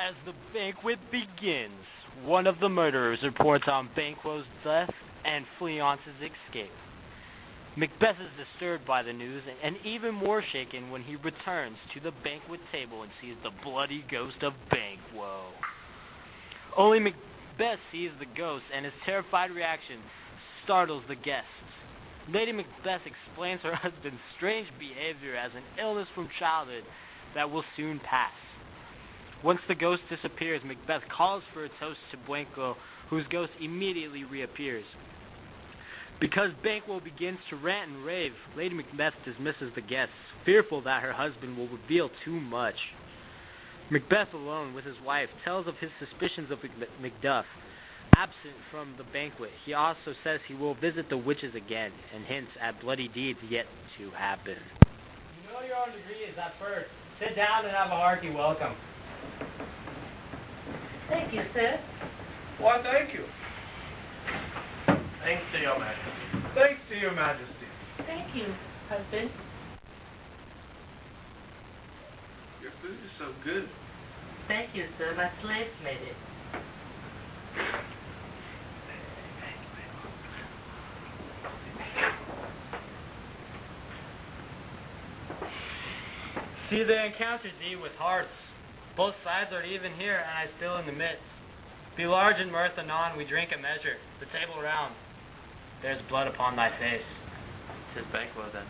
As the banquet begins, one of the murderers reports on Banquo's death and Fleance's escape. Macbeth is disturbed by the news and even more shaken when he returns to the banquet table and sees the bloody ghost of Banquo. Only Macbeth sees the ghost, and his terrified reaction startles the guests. Lady Macbeth explains her husband's strange behavior as an illness from childhood that will soon pass. Once the ghost disappears, Macbeth calls for a toast to Banquo, whose ghost immediately reappears. Because Banquo begins to rant and rave, Lady Macbeth dismisses the guests, fearful that her husband will reveal too much. Macbeth, alone with his wife, tells of his suspicions of Macduff. Absent from the banquet, he also says he will visit the witches again, and hints at bloody deeds yet to happen. You know your own degrees at first. Sit down and have a hearty welcome. Thank you, sir. Why, thank you. Thanks to your majesty. Thanks to your majesty. Thank you, husband. Your food is so good. Thank you, sir. My slaves made it. See the encounter thee with hearts. Both sides are even here, and I still in the midst. Be large in mirth anon, we drink a measure. The table round. There's blood upon thy face. 'Tis Banquo then.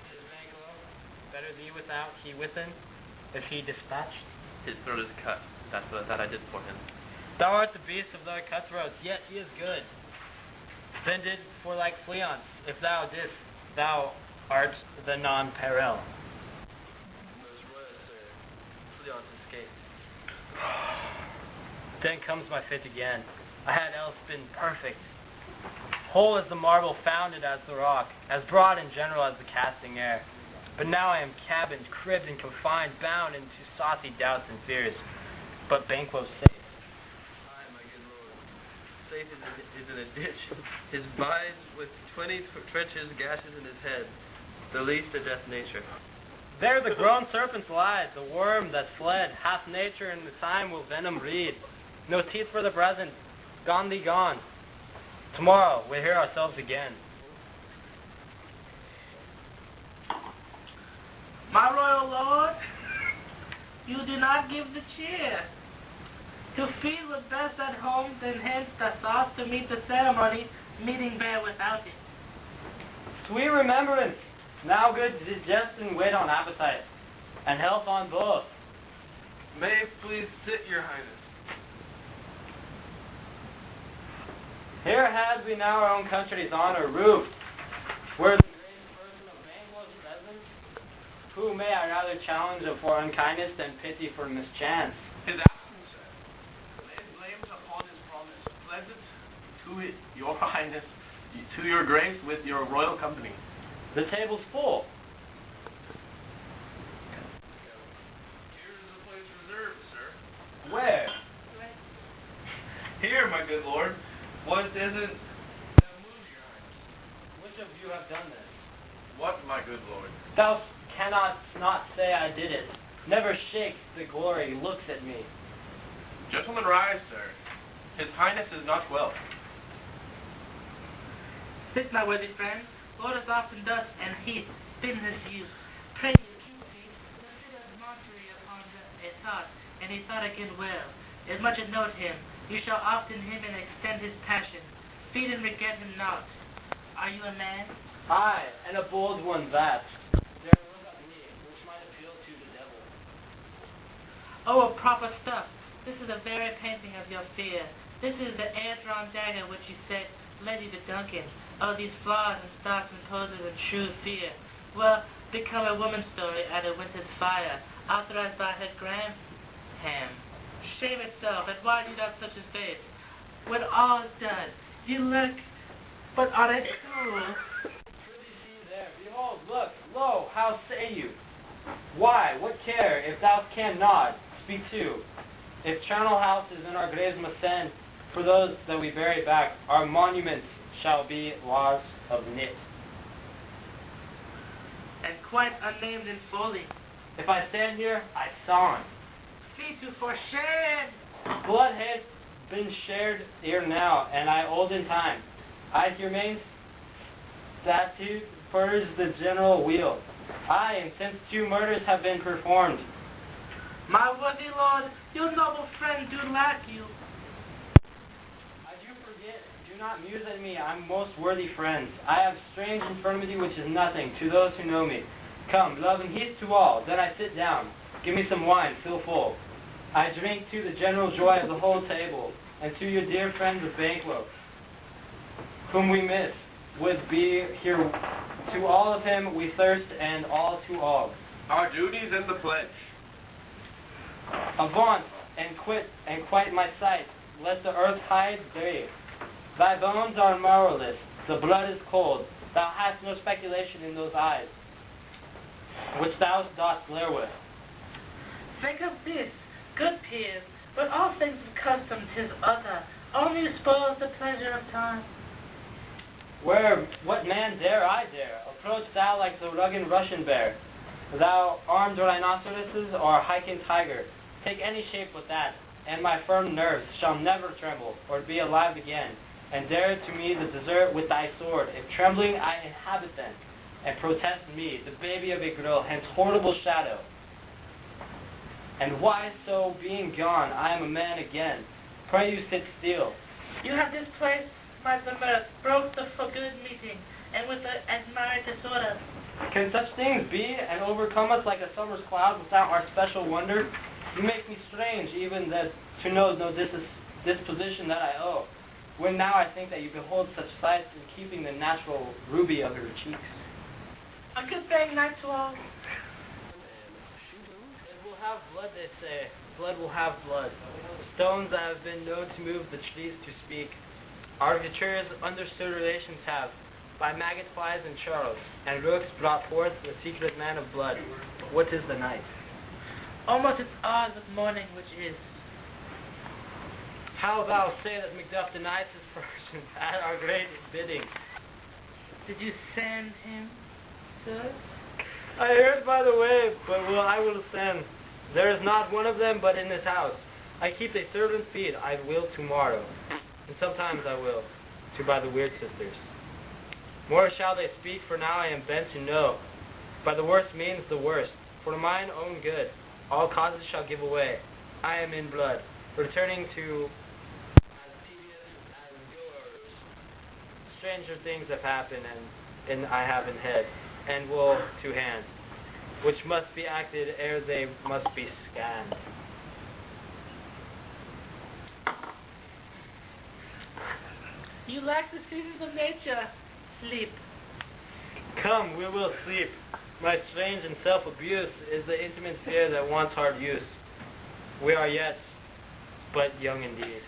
'Tis Banquo. Better thee without, he within. If he dispatched, his throat is cut. That I did for him. Thou art the beast of thy cutthroats, yet he is good. Then did for like Fleance, if thou didst, thou art the non-peril. Fleance escaped. Then comes my fit again. I had else been perfect, whole as the marble, founded as the rock, as broad and general as the casting air. But now I am cabined, cribbed, and confined, bound into saucy doubts and fears. But Banquo's safe. Aye, my good lord. Safe is in a ditch. His binds with 20 trenches, gashes in his head. The least a death nature. There the grown serpents lie, the worm that fled, hath nature in the time will venom read. No teeth for the present, gone thee gone. Tomorrow we hear ourselves again. My royal lord, you do not give the cheer. To feed was best at home, then hence the sauce to meet the ceremony, meeting bear without it. Sweet remembrance, now good digestion wait on appetite, and health on both. May it please sit, your highness. Here has we now our own country's honor roofed, where the greatest person of Banquo's presence, who may I rather challenge for unkindness than pity for mischance. His absence, sir. Lay blames upon his promise. Pleasant to it, your highness, to your grace with your royal company. The table's full. Here is the place reserved, sir. Where? Here, my good lord. What isn't that move, your highness? Which of you have done this? What, my good lord? Thou cannot not say I did it. Never shakes the glory, looks at me. Gentlemen, rise, sir. His highness is not well. Sit, my worthy friend. Lord is often thus, and he, in his youth, pray you, King, consider monetary upon a thought, and he thought again well. As much as note him, you shall often him and extend his passion. Feed and regret him not. Are you a man? Aye, and a bold one that. There look at me, which might appeal to the devil. Oh, a proper stuff. This is a very painting of your fear. This is the air-drawn dagger which you set, Lady to Duncan. Oh, these flaws and stocks and poses and shrewd fear. Well, become a woman's story at a winter's fire, authorized by her grandham. Shame itself, and why do you have such a face? When all is done, you look but on a fool. Prithee see there, behold, look, lo, how say you? Why, what care, if thou can not, speak to. If charnel houses in our graves must send, for those that we bury back, our monuments shall be laws of knit. And quite unnamed in folly. If I stand here, I sign. feed you for shame. Blood has been shared ere now, and I olden time. I humane statute purge the general weal. Aye, and since 2 murders have been performed. My worthy lord, your noble friend do lack you. I do forget, do not muse at me, I'm most worthy friends. I have strange infirmity which is nothing to those who know me. Come, love and heat to all, then I sit down. Give me some wine, fill full. I drink to the general joy of the whole table, and to your dear friend the Banquo, whom we miss, would be here. To all of him we thirst, and all to all. Our duties and the pledge. Avaunt, and quit, and quite my sight, lest the earth hide thee. Thy bones are marrowless, the blood is cold, thou hast no speculation in those eyes, which thou dost glare with. Think of this, good peers, but all things of custom 'tis other, only spoils the pleasure of time. What man dare I dare? Approach thou like the rugged Russian bear, thou armed rhinoceroses or hiking tiger. Take any shape but that, and my firm nerves shall never tremble, or be alive again, and dare to me the desert with thy sword, if trembling I inhabit them, and protest me, the baby of a girl, hence horrible shadow. And why so being gone, I am a man again. Pray you sit still. You have displaced my mirth, broke the for good meeting, and with the admired disorder. Can such things be, and overcome us like a summer's cloud without our special wonder? You make me strange, even that to know no disposition that I owe, when now I think that you behold such sights in keeping the natural ruby of your cheeks. A good bang night to all. It will have blood, they say. Blood will have blood. Stones that have been known to move the trees to speak. Arbiters understood relations have, by maggot flies and Charles, and rooks brought forth the secret man of blood. What is the night? Almost its hours of morning which is. How thou say that Macbeth denies his person at our great bidding? Did you send him, sir? I heard by the way, but I will send. There is not one of them but in this house. I keep a servant feed, I will tomorrow, and sometimes I will, to by the weird sisters. More shall they speak, for now I am bent to know. By the worst means the worst, for mine own good, all causes shall give away. I am in blood, returning to as tedious as yours. Stranger things have happened, and I have in head, and will to hand, which must be acted ere they must be scanned. You lack the seasons of nature. Sleep. Come, we will sleep. My strange and self-abuse is the intimate fear that wants hard use. We are yet but young indeed.